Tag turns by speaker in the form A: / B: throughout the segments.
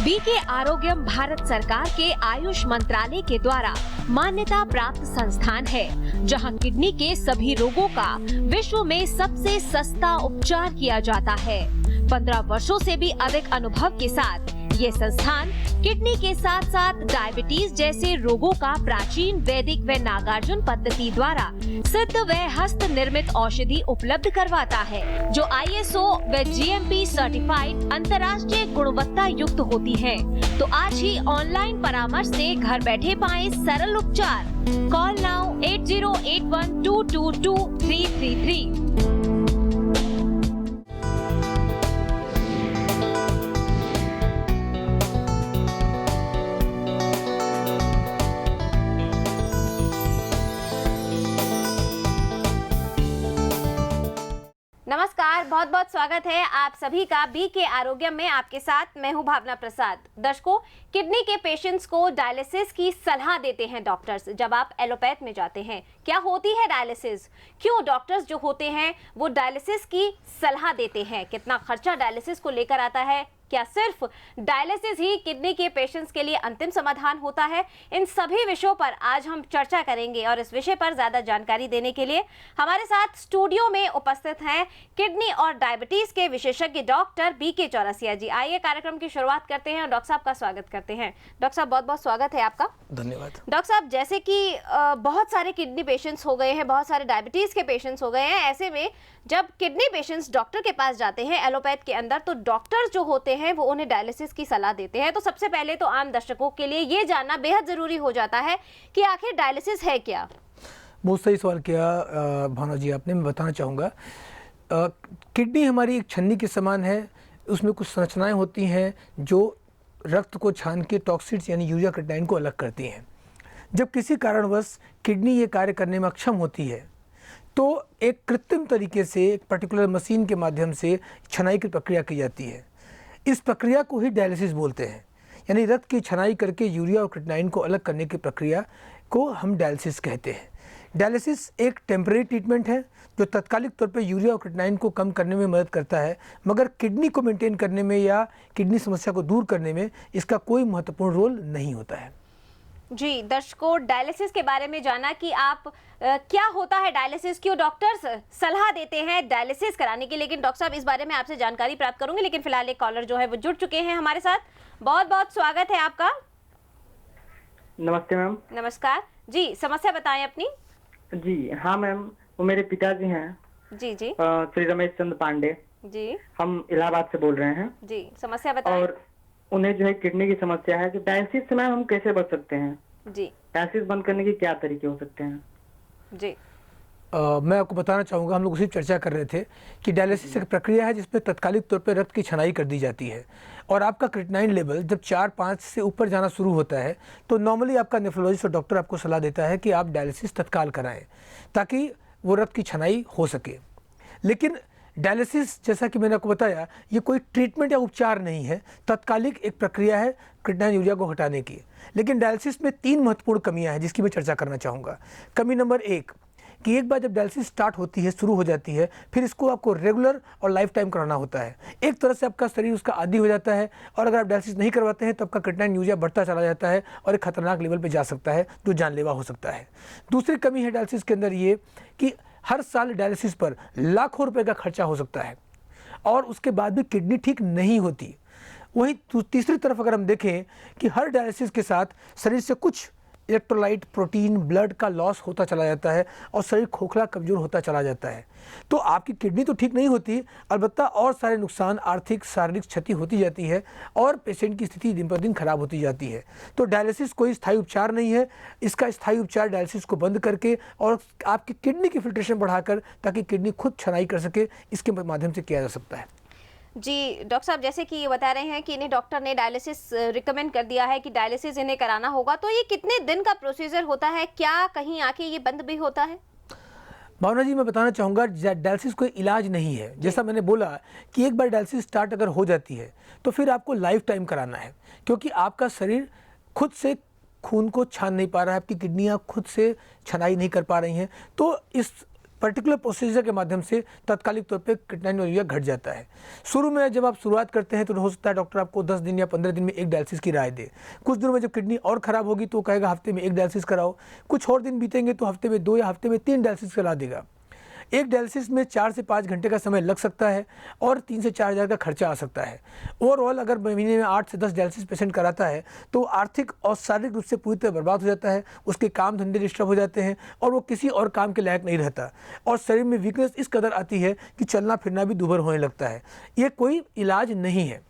A: BK आरोग्यम भारत सरकार के आयुष मंत्रालय के द्वारा मान्यता प्राप्त संस्थान है, जहां किडनी के सभी रोगों का विश्व में सबसे सस्ता उपचार किया जाता है। 15 वर्षों से भी अधिक अनुभव के साथ ये संस्थान किडनी के साथ साथ डायबिटीज जैसे रोगों का प्राचीन वैदिक व नागार्जुन पद्धति द्वारा सिद्ध व हस्त निर्मित औषधि उपलब्ध करवाता है, जो ISO व GMP सर्टिफाइड अंतर्राष्ट्रीय गुणवत्ता युक्त होती है। तो आज ही ऑनलाइन परामर्श से घर बैठे पाएं सरल उपचार। Call now 8081222333।
B: नमस्कार, बहुत बहुत स्वागत है आप सभी का बीके आरोग्यम में। आपके साथ मैं हूं भावना प्रसाद। दर्शकों, किडनी के पेशेंट्स को डायलिसिस की सलाह देते हैं डॉक्टर्स। जब आप एलोपैथ में जाते हैं, क्या होती है डायलिसिस, क्यों डॉक्टर्स जो होते हैं वो डायलिसिस की सलाह देते हैं, कितना खर्चा डायलिसिस को लेकर आता है, क्या सिर्फ डायलिसिस ही किडनी के पेशेंट्स के लिए अंतिम समाधान होता है, इन सभी विषयों पर आज हम चर्चा करेंगे। और इस विषय पर ज्यादा जानकारी देने के लिए हमारे साथ स्टूडियो में उपस्थित हैं किडनी और डायबिटीज के विशेषज्ञ डॉक्टर बीके चौरसिया जी। आइए कार्यक्रम की शुरुआत करते हैं और डॉक्टर साहब का स्वागत करते हैं। डॉक्टर साहब, बहुत बहुत स्वागत है आपका।
C: धन्यवाद।
B: डॉक्टर साहब, जैसे कि बहुत सारे किडनी पेशेंट्स हो गए हैं, बहुत सारे डायबिटीज के पेशेंट्स हो गए हैं, ऐसे में जब किडनी पेशेंट्स डॉक्टर के पास जाते हैं एलोपैथ के अंदर, तो डॉक्टर जो होते हैं वो उन्हें डायलिसिस की सलाह देते हैं। तो सबसे पहले तो आम दर्शकों के लिए ये जानना बेहद जरूरी हो जाता है कि आखिर डायलिसिस है क्या।
C: बहुत सही सवाल किया भावना जी आपने। मैं बताना चाहूँगा, किडनी हमारी एक छन्नी के समान है। उसमें कुछ संरचनाएं होती हैं जो रक्त को छान के टॉक्सिड्स यानी यूरिया क्रिएटिनिन को अलग करती हैं। जब किसी कारणवश किडनी ये कार्य करने में अक्षम होती है तो एक कृत्रिम तरीके से एक पर्टिकुलर मशीन के माध्यम से छनाई की प्रक्रिया की जाती है। इस प्रक्रिया को ही डायलिसिस बोलते हैं, यानी रक्त की छनाई करके यूरिया और क्रिएटिनिन को अलग करने की प्रक्रिया को हम डायलिसिस कहते हैं। डायलिसिस एक टेम्परेरी ट्रीटमेंट है जो तत्कालिक तौर पे यूरिया और क्रिएटिनिन को कम करने में मदद करता है, मगर किडनी को मेंटेन करने में या किडनी समस्या को दूर करने में इसका कोई महत्वपूर्ण रोल नहीं होता है।
B: जी, दर्शकों, डायलिसिस के बारे में जाना कि आप क्या होता है डायलिसिस, क्यों डॉक्टर्स सलाह देते हैं डायलिसिस कराने की। लेकिन डॉक्टर साहब, इस बारे में आपसे जानकारी प्राप्त करूंगे, लेकिन फिलहाल एक कॉलर जो है वो जुड़ चुके हैं हमारे साथ। बहुत बहुत स्वागत है आपका।
D: नमस्ते मैम।
B: नमस्कार जी, समस्या बताएं अपनी।
D: जी हाँ मैम, वो मेरे पिताजी हैं
B: जी जी
D: श्री रमेश चंद्र पांडे
B: जी।
D: हम इलाहाबाद से बोल रहे हैं
B: जी, समस्या बताएं।
D: और उन्हें जो है किडनी की समस्या है। कि डायलिसिस से मैम हम कैसे बच सकते हैं?
B: जी,
D: डायलिसिस बंद करने के क्या तरीके हो सकते हैं?
B: जी
C: मैं आपको बताना चाहूँगा, हम लोग उसी चर्चा कर रहे थे कि डायलिसिस एक प्रक्रिया है जिसमें तत्कालिक तौर पर रक्त की छनाई कर दी जाती है और आपका क्रिएटिनिन लेवल जब 4-5 से ऊपर जाना शुरू होता है तो नॉर्मली आपका नेफ्रोलॉजिस्ट और डॉक्टर आपको सलाह देता है कि आप डायलिसिस तत्काल कराएं ताकि वो रक्त की छनाई हो सके। लेकिन डायलिसिस, जैसा कि मैंने आपको बताया, ये कोई ट्रीटमेंट या उपचार नहीं है, तत्कालिक एक प्रक्रिया है क्रिएटिनिन यूरिया को हटाने की। लेकिन डायलिसिस में 3 महत्वपूर्ण कमियां हैं जिसकी मैं चर्चा करना चाहूँगा। कमी नंबर 1 कि एक बार जब डायलिसिस स्टार्ट होती है, शुरू हो जाती है, फिर इसको आपको रेगुलर और लाइफ टाइम कराना होता है। एक तरह से आपका शरीर उसका आदी हो जाता है और अगर आप डायलिसिस नहीं करवाते हैं तो आपका क्रिएटिनिन यूरिया बढ़ता चला जाता है और एक खतरनाक लेवल पे जा सकता है जो जानलेवा हो सकता है। दूसरी कमी है डायलिसिस के अंदर ये कि हर साल डायलिसिस पर लाखों रुपए का खर्चा हो सकता है और उसके बाद भी किडनी ठीक नहीं होती। वहीं तीसरी तरफ अगर हम देखें कि हर डायलिसिस के साथ शरीर से कुछ इलेक्ट्रोलाइट, प्रोटीन, ब्लड का लॉस होता चला जाता है और शरीर खोखला, कमज़ोर होता चला जाता है। तो आपकी किडनी तो ठीक नहीं होती, अलबत्ता और सारे नुकसान, आर्थिक, शारीरिक क्षति होती जाती है और पेशेंट की स्थिति दिन पर दिन खराब होती जाती है। तो डायलिसिस कोई स्थायी उपचार नहीं है। इसका स्थायी उपचार डायलिसिस को बंद करके और आपकी किडनी की फिल्ट्रेशन बढ़ाकर, ताकि किडनी खुद छनाई कर सके, इसके माध्यम से किया जा सकता है।
B: जी, डॉक्टर साहब, जैसे कि ये बता रहे हैं कि इन्हें डॉक्टर ने डायलिसिस रिकमेंड कर दिया है कि डायलिसिस इन्हें कराना होगा, तो ये कितने दिन का प्रोसीजर होता है? क्या कहीं आके ये बंद भी होता है?
C: भावना जी, मैं बताना चाहूँगा, डायलिसिस कोई इलाज नहीं है। जैसा मैंने बोला कि एक बार डायलिसिस स्टार्ट अगर हो जाती है तो फिर आपको लाइफ टाइम कराना है, क्योंकि आपका शरीर खुद से खून को छान नहीं पा रहा है, आपकी किडनियाँ खुद से छनाई नहीं कर पा रही हैं। तो इस पर्टिकुलर प्रोसीजर के माध्यम से तात्कालिक तौर पे क्रिएटिनिन और यूरिया घट जाता है। शुरू में जब आप शुरुआत करते हैं तो हो सकता है डॉक्टर आपको 10 दिन या 15 दिन में एक डायलिसिस की राय दे। कुछ दिनों में जब किडनी और ख़राब होगी तो कहेगा हफ्ते में एक डायलिसिस कराओ। कुछ और दिन बीतेंगे तो हफ्ते में 2 या हफ्ते में 3 डायलिसिस करा देगा। एक डायलिसिस में 4 से 5 घंटे का समय लग सकता है और 3 से 4 हज़ार का खर्चा आ सकता है। ओवरऑल अगर महीने में 8 से 10 डायलिसिस पेशेंट कराता है तो आर्थिक और शारीरिक रूप से पूरी तरह बर्बाद हो जाता है, उसके काम धंधे डिस्टर्ब हो जाते हैं और वो किसी और काम के लायक नहीं रहता और शरीर में वीकनेस इस कदर आती है कि चलना फिरना भी दूभर होने लगता है। ये कोई इलाज नहीं है।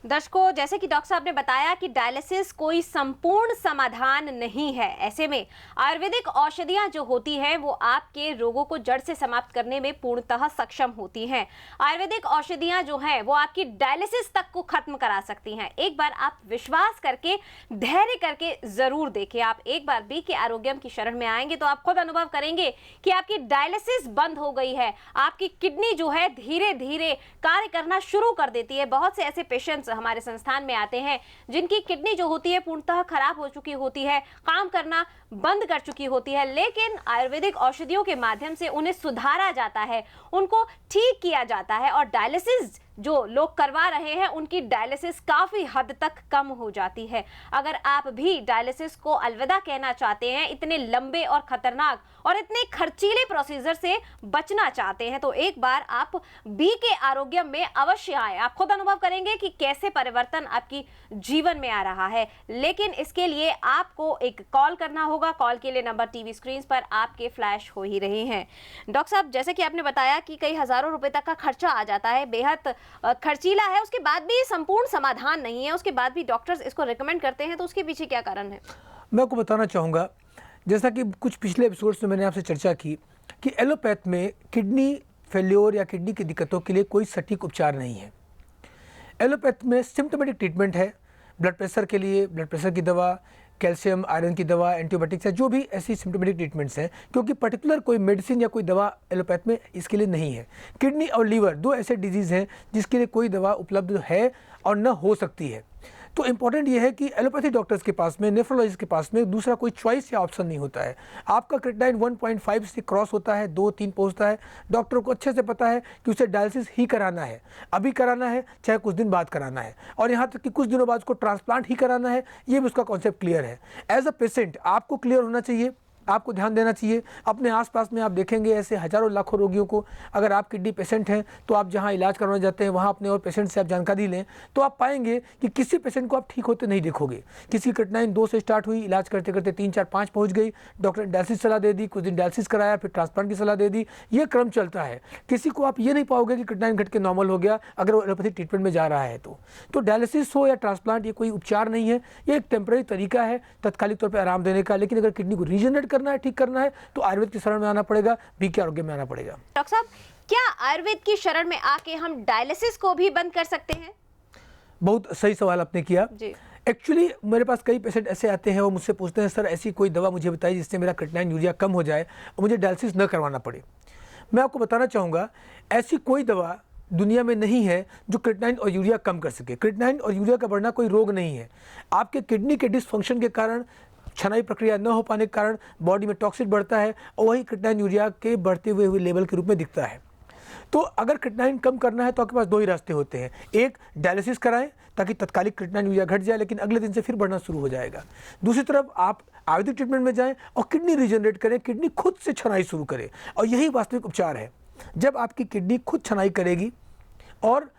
B: दर्शकों, जैसे कि डॉक्टर साहब ने बताया कि डायलिसिस कोई संपूर्ण समाधान नहीं है। ऐसे में आयुर्वेदिक औषधियां जो होती हैं वो आपके रोगों को जड़ से समाप्त करने में पूर्णतः सक्षम होती हैं। आयुर्वेदिक औषधियां जो हैं वो आपकी डायलिसिस तक को खत्म करा सकती हैं। एक बार आप विश्वास करके, धैर्य करके जरूर देखें। आप एक बार बी के आरोग्यम की शरण में आएंगे तो आप खुद अनुभव करेंगे कि आपकी डायलिसिस बंद हो गई है, आपकी किडनी जो है धीरे धीरे कार्य करना शुरू कर देती है। बहुत से ऐसे पेशेंट्स हमारे संस्थान में आते हैं जिनकी किडनी जो होती है पूर्णतः खराब हो चुकी होती है, काम करना बंद कर चुकी होती है, लेकिन आयुर्वेदिक औषधियों के माध्यम से उन्हें सुधारा जाता है, उनको ठीक किया जाता है और डायलिसिस जो लोग करवा रहे हैं उनकी डायलिसिस काफी हद तक कम हो जाती है। अगर आप भी डायलिसिस को अलविदा कहना चाहते हैं, इतने लंबे और खतरनाक और इतने खर्चीले प्रोसीजर से बचना चाहते हैं तो एक बार आप बी के आरोग्यम में अवश्य आए। आप खुद अनुभव करेंगे कि कैसे परिवर्तन आपकी जीवन में आ रहा है। लेकिन इसके लिए आपको एक कॉल करना होगा। कॉल के लिए नंबर टीवी स्क्रीन पर आपके फ्लैश हो ही रहे हैं। डॉक्टर साहब, जैसे कि आपने बताया कि कई हजारों रुपए तक का खर्चा आ जाता है, बेहद खर्चीला है, उसके बाद भी संपूर्ण समाधान नहीं है, उसके बाद भी डॉक्टर्स इसको रिकमेंड करते हैं, तो उसके पीछे क्या कारण है?
C: मैं आपको बताना चाहूँगा, जैसा कि कुछ पिछले एपिसोड्स में मैंने आपसे चर्चा की कि एलोपैथ में किडनी फेल्योर या किडनी की दिक्कतों के लिए कोई सटीक उपचार नहीं है। एलोपैथ में सिम्टोमेटिक ट्रीटमेंट है, ब्लड प्रेशर के लिए ब्लड प्रेशर की दवा, कैल्शियम आयरन की दवा, एंटीबायोटिक्स है, जो भी ऐसी सिम्टोमेटिक ट्रीटमेंट्स हैं, क्योंकि पर्टिकुलर कोई मेडिसिन या कोई दवा एलोपैथ में इसके लिए नहीं है। किडनी और लीवर 2 ऐसे डिजीज़ हैं जिसके लिए कोई दवा उपलब्ध है और न हो सकती है। तो इम्पॉर्टेंट ये है कि एलोपैथी डॉक्टर्स के पास में, नेफ्रोलॉजिस्ट के पास में दूसरा कोई चॉइस या ऑप्शन नहीं होता है। आपका क्रिएटिनिन 1.5 से क्रॉस होता है, 2-3 पहुंचता है, डॉक्टर को अच्छे से पता है कि उसे डायलिसिस ही कराना है, अभी कराना है चाहे कुछ दिन बाद कराना है, और यहाँ तक कि कुछ दिनों बाद उसको ट्रांसप्लांट ही कराना है, ये भी उसका कॉन्सेप्ट क्लियर है। एज अ पेशेंट आपको क्लियर होना चाहिए, आपको ध्यान देना चाहिए। अपने आसपास में आप देखेंगे ऐसे हजारों लाखों रोगियों को। अगर आप किडनी पेशेंट हैं तो आप जहां इलाज करवाने जाते हैं वहां अपने और पेशेंट से आप जानकारी लें तो आप पाएंगे कि किसी पेशेंट को आप ठीक होते नहीं देखोगे। किसी क्रिएटिनिन 2 से स्टार्ट हुई, इलाज करते करते 3, 4, 5 पहुंच गई, डॉक्टर ने डायलिसिस सलाह दे दी, कुछ दिन डायलिसिस कराया, फिर ट्रांसप्लांट की सलाह दे दी, ये क्रम चलता है। किसी को आप ये नहीं पाओगे कि क्रिएटिनिन घट के नॉर्मल हो गया अगर वो एलोपैथिक ट्रीटमेंट में जा रहा है। तो डायलिसिस हो या ट्रांसप्लांट ये कोई उपचार नहीं है, ये एक टेम्परेरी तरीका है तात्कालिक तौर पर आराम देने का। लेकिन अगर किडनी को रीजनरेट करना है, ठीक करना है, तो आयुर्वेद की शरण में आना पड़ेगा, बी के आरोग्य में आना पड़ेगा।
B: डॉक्टर साहब, क्या आयुर्वेद की शरण में आके हम डायलिसिस को भी बंद कर सकते हैं?
C: बहुत सही सवाल आपने किया जी। एक्चुअली मेरे पास कई पेशेंट ऐसे आते हैं, वो मुझसे पूछते हैं सर ऐसी कोई दवा मुझे बताइए जिससे मेरा क्रिएटिनिन यूरिया कम हो जाए और मुझे डायलिसिस न करवाना पड़े। मैं आपको बताना चाहूँगा ऐसी कोई दवा दुनिया में नहीं है जो क्रिएटिनिन और यूरिया कम कर सके। क्रिएटिनिन और यूरिया का बढ़ना कोई रोग नहीं है। आपके किडनी के डिसफंक्शन के कारण, छनाई प्रक्रिया न हो पाने के कारण बॉडी में टॉक्सिन बढ़ता है और वही क्रिएटिनिन यूरिया के बढ़ते हुए लेवल के रूप में दिखता है। तो अगर क्रिएटिनिन कम करना है तो आपके पास 2 ही रास्ते होते हैं। एक, डायलिसिस कराएं ताकि तत्कालिक क्रिएटिनिन यूरिया घट जाए लेकिन अगले दिन से फिर बढ़ना शुरू हो जाएगा। दूसरी तरफ आप आयुर्वेदिक ट्रीटमेंट में जाएं और किडनी रीजनरेट करें, किडनी खुद से छनाई शुरू करे, और यही वास्तविक उपचार है। जब आपकी किडनी खुद छनाई करेगी और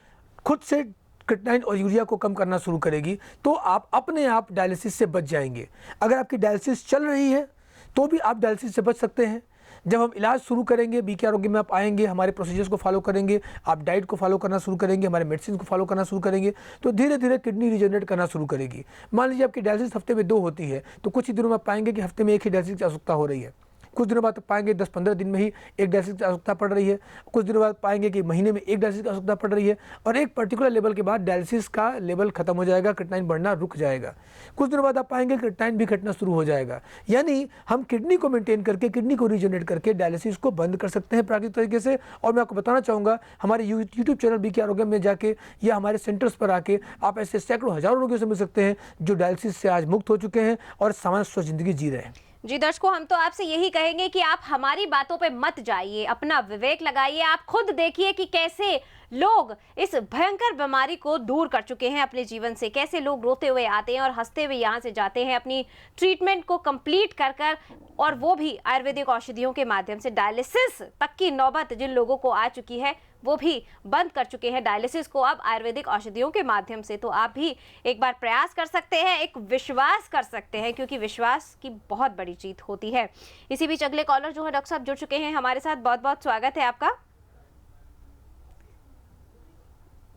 C: खुद से क्रिएटिनिन और यूरिया को कम करना शुरू करेगी तो आप अपने आप डायलिसिस से बच जाएंगे। अगर आपकी डायलिसिस चल रही है तो भी आप डायलिसिस से बच सकते हैं। जब हम इलाज शुरू करेंगे, बी के आरोग्य में आप आएंगे, हमारे प्रोसीजर्स को फॉलो करेंगे, आप डाइट को फॉलो करना शुरू करेंगे, हमारे मेडिसिन को फॉलो करना शुरू करेंगे, तो धीरे धीरे किडनी रीजनरेट करना शुरू करेगी। मान लीजिए आपकी डायलिसिस हफ्ते में 2 होती है तो कुछ ही दिनों में आप पाएंगे कि हफ्ते में 1 ही डायलिसिस की आवश्यकता हो रही है। कुछ दिनों बाद पाएंगे 10-15 दिन में ही 1 डायलिसिस की आवश्यकता पड़ रही है। कुछ दिनों बाद पाएंगे कि महीने में 1 डायलिसिस की आवश्यकता पड़ रही है, और एक पर्टिकुलर लेवल के बाद डायलिसिस का लेवल खत्म हो जाएगा, क्रिएटिनिन बढ़ना रुक जाएगा। कुछ दिनों बाद आप पाएंगे क्रिएटिनिन भी घटना शुरू हो जाएगा। यानी हम किडनी को मेंटेन करके, किडनी को रीजनरेट करके डायलिसिस को बंद कर सकते हैं प्राकृतिक तरीके से। और मैं आपको बताना चाहूँगा हमारे यूट्यूब चैनल बी के आरोग्य में जाके या हमारे सेंटर्स पर आके आप ऐसे सैकड़ों हजारों रोगियों से मिल सकते हैं जो डायलिसिस से आज मुक्त हो चुके हैं और सामान्य स्वस्थ जिंदगी जी रहे हैं।
B: जी दर्शकों, हम तो आपसे यही कहेंगे कि आप हमारी बातों पे मत जाइए, अपना विवेक लगाइए। आप खुद देखिए कि कैसे लोग इस भयंकर बीमारी को दूर कर चुके हैं अपने जीवन से, कैसे लोग रोते हुए आते हैं और हंसते हुए यहाँ से जाते हैं अपनी ट्रीटमेंट को कंप्लीट कर कर, और वो भी आयुर्वेदिक औषधियों के माध्यम से। डायलिसिस तक की नौबत जिन लोगों को आ चुकी है वो भी बंद कर चुके हैं डायलिसिस को अब आयुर्वेदिक औषधियों के माध्यम से। तो आप भी एक बार प्रयास कर सकते हैं, एक विश्वास कर सकते हैं, क्योंकि विश्वास की बहुत बड़ी जीत होती है। इसी बीच अगले कॉलर जो है डॉक्टर साहब जुड़ चुके हैं हमारे साथ, बहुत बहुत स्वागत है आपका।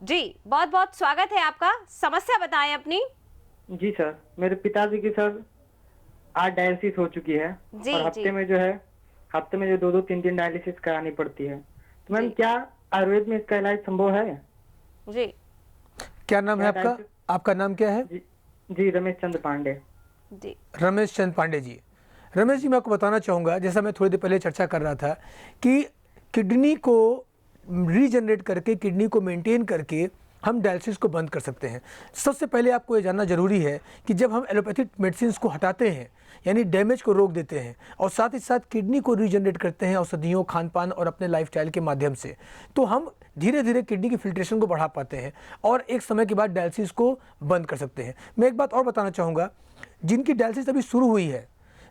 B: जी बहुत बहुत स्वागत है आपका, समस्या बताएं अपनी।
D: जी सर, मेरे पिताजी की सर आज डायलिसिस हो चुकी है
B: जी,
D: और हफ्ते
B: जी।
D: में जो 2-3 डायलिसिस करानी पड़ती है। तो मैम
B: जी।
D: क्या आयुर्वेद में इसका इलाज संभव है?
B: जी
C: क्या नाम है
D: क्या
C: आपका?
D: डायलिसिस-
C: आपका नाम क्या है?
D: जी रमेश चंद्र पांडे।
B: जी
C: रमेश चंद पांडे जी। रमेश जी, मैं आपको बताना चाहूँगा, जैसा मैं थोड़ी देर पहले चर्चा कर रहा था कि किडनी को रीजनरेट करके, किडनी को मेंटेन करके हम डायलिसिस को बंद कर सकते हैं। सबसे पहले आपको ये जानना जरूरी है कि जब हम एलोपैथिक मेडिसिन को हटाते हैं, यानी डैमेज को रोक देते हैं, और साथ ही साथ किडनी को रीजनरेट करते हैं औषधियों, खान पान और अपने लाइफस्टाइल के माध्यम से, तो हम धीरे धीरे किडनी की फिल्ट्रेशन को बढ़ा पाते हैं और एक समय के बाद डायलिसिस को बंद कर सकते हैं। मैं एक बात और बताना चाहूँगा, जिनकी डायलिसिस अभी शुरू हुई है,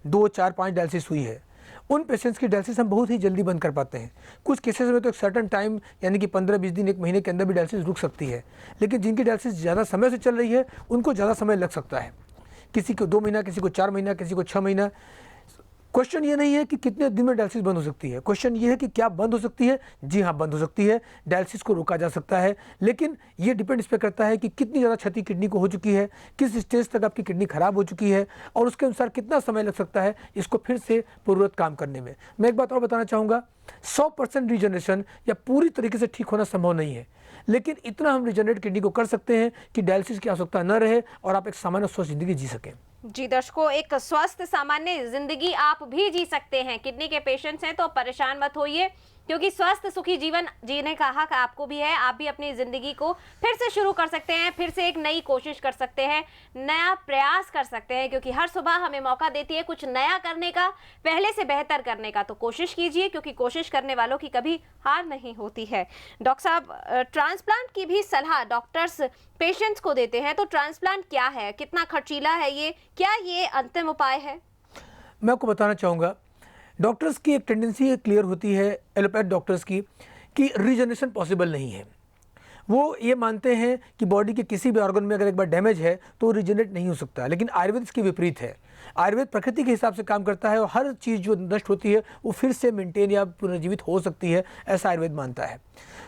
C: 2, 4, 5 डायलिसिस हुई है, उन पेशेंट्स की डायलिसिस हम बहुत ही जल्दी बंद कर पाते हैं। कुछ केसेस में तो एक सर्टन टाइम, यानी कि 15-20 दिन, 1 महीने के अंदर भी डायलिसिस रुक सकती है। लेकिन जिनकी डायलिसिस ज़्यादा समय से चल रही है उनको ज़्यादा समय लग सकता है, किसी को 2 महीना, किसी को 4 महीना, किसी को 6 महीना। क्वेश्चन ये नहीं है कि कितने दिन में डायलिसिस बंद हो सकती है, क्वेश्चन ये है कि क्या बंद हो सकती है। जी हाँ, बंद हो सकती है, डायलिसिस को रोका जा सकता है, लेकिन ये डिपेंड इस पर करता है कि कितनी ज़्यादा क्षति किडनी को हो चुकी है, किस स्टेज तक आपकी किडनी खराब हो चुकी है, और उसके अनुसार कितना समय लग सकता है इसको फिर से पूर्ववत काम करने में। मैं एक बात और बताना चाहूँगा, 100% रीजनरेशन या पूरी तरीके से ठीक होना संभव नहीं है, लेकिन इतना हम रीजनरेट किडनी को कर सकते हैं कि डायलिसिस की आवश्यकता न रहे और आप एक सामान्य स्वस्थ जिंदगी जी सकें।
B: जी दर्शकों, एक स्वस्थ सामान्य जिंदगी आप भी जी सकते हैं। किडनी के पेशेंट्स हैं तो परेशान मत होइए, क्योंकि स्वस्थ सुखी जीवन जीने का हक आपको भी है। आप भी अपनी जिंदगी को फिर से शुरू कर सकते हैं, फिर से एक नई कोशिश कर सकते हैं, नया प्रयास कर सकते हैं, क्योंकि हर सुबह हमें मौका देती है कुछ नया करने का, पहले से बेहतर करने का। तो कोशिश कीजिए, क्योंकि कोशिश करने वालों की कभी हार नहीं होती है। डॉक्टर साहब, ट्रांसप्लांट की भी सलाह डॉक्टर्स पेशेंट्स को देते हैं, तो ट्रांसप्लांट क्या है, कितना खर्चीला है ये, क्या ये अंतिम उपाय है?
C: मैं आपको बताना चाहूँगा, डॉक्टर्स की एक टेंडेंसी क्लियर होती है, एलोपैथ डॉक्टर्स की, कि रीजनरेशन पॉसिबल नहीं है। वो ये मानते हैं कि बॉडी के किसी भी ऑर्गन में अगर एक बार डैमेज है तो रीजनरेट नहीं हो सकता, लेकिन आयुर्वेद इसके विपरीत है। आयुर्वेद प्रकृति के हिसाब से काम करता है और हर चीज़ जो नष्ट होती है वो फिर से मेंटेन या पुनर्जीवित हो सकती है, ऐसा आयुर्वेद मानता है।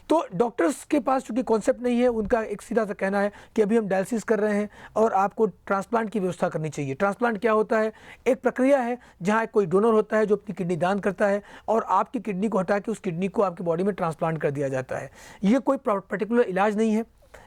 C: तो डॉक्टर्स के पास चूँकि कॉन्सेप्ट नहीं है, उनका एक सीधा सा कहना है कि अभी हम डायलिसिस कर रहे हैं और आपको ट्रांसप्लांट की व्यवस्था करनी चाहिए। ट्रांसप्लांट क्या होता है? एक प्रक्रिया है जहाँ कोई डोनर होता है जो अपनी किडनी दान करता है और आपकी किडनी को हटा के उस किडनी को आपकी बॉडी में ट्रांसप्लांट कर दिया जाता है। ये कोई पर्टिकुलर इलाज नहीं है।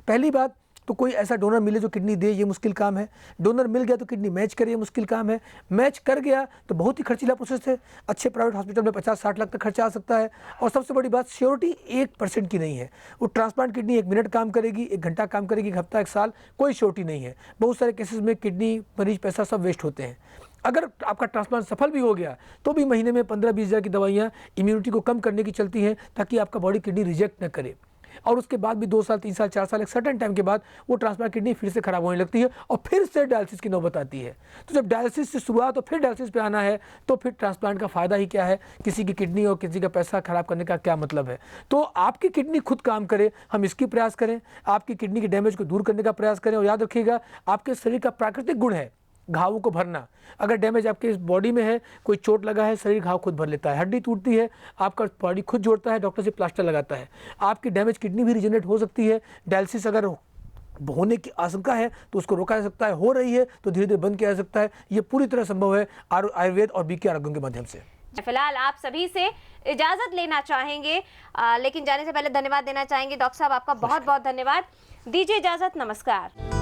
C: पहली बात तो कोई ऐसा डोनर मिले जो किडनी दे, ये मुश्किल काम है। डोनर मिल गया तो किडनी मैच करे, ये मुश्किल काम है। मैच कर गया तो बहुत ही खर्चीला प्रोसेस है। अच्छे प्राइवेट हॉस्पिटल में 50-60 लाख तक खर्चा आ सकता है। और सबसे बड़ी बात, श्योरिटी 1% की नहीं है। वो ट्रांसप्लांट किडनी 1 मिनट काम करेगी, 1 घंटा काम करेगी, 1 हफ्ता, 1 साल, कोई श्योरिटी नहीं है। बहुत सारे केसेस में किडनी, मरीज, पैसा सब वेस्ट होते हैं। अगर आपका ट्रांसप्लांट सफल भी हो गया तो भी महीने में 15-20 हज़ार की दवाइयाँ इम्यूनिटी को कम करने की चलती हैं, ताकि आपका बॉडी किडनी रिजेक्ट न करे। और उसके बाद भी 2 साल, 3 साल, 4 साल, एक सर्टेन टाइम के बाद वो ट्रांसप्लांट किडनी फिर से खराब होने लगती है और फिर से डायलिसिस की नौबत आती है। तो जब डायलिसिस से शुरुआत और फिर डायलिसिस पे आना है तो फिर ट्रांसप्लांट का फ़ायदा ही क्या है? किसी की किडनी और किसी का पैसा खराब करने का क्या मतलब है? तो आपकी किडनी खुद काम करे, हम इसकी प्रयास करें, आपकी किडनी के डैमेज को दूर करने का प्रयास करें। और याद रखिएगा, आपके शरीर का प्राकृतिक गुण है घावों को भरना। अगर डैमेज आपके इस बॉडी में है, कोई चोट लगा है, शरीर घाव खुद भर लेता है। हड्डी टूटती है, आपका बॉडी खुद जोड़ता है, डॉक्टर से प्लास्टर लगाता है। आपकी डैमेज किडनी भी रीजनरेट हो सकती है। डायलिसिस अगर होने की आशंका है तो उसको रोका जा सकता है, हो रही है तो धीरे धीरे बंद किया जा सकता है। ये पूरी तरह संभव है आयुर्वेद और बीके आरोग्य के माध्यम से।
B: फिलहाल आप सभी से इजाजत लेना चाहेंगे, लेकिन जाने से पहले धन्यवाद देना चाहेंगे। डॉक्टर साहब, आपका बहुत बहुत धन्यवाद। दीजिए इजाजत, नमस्कार।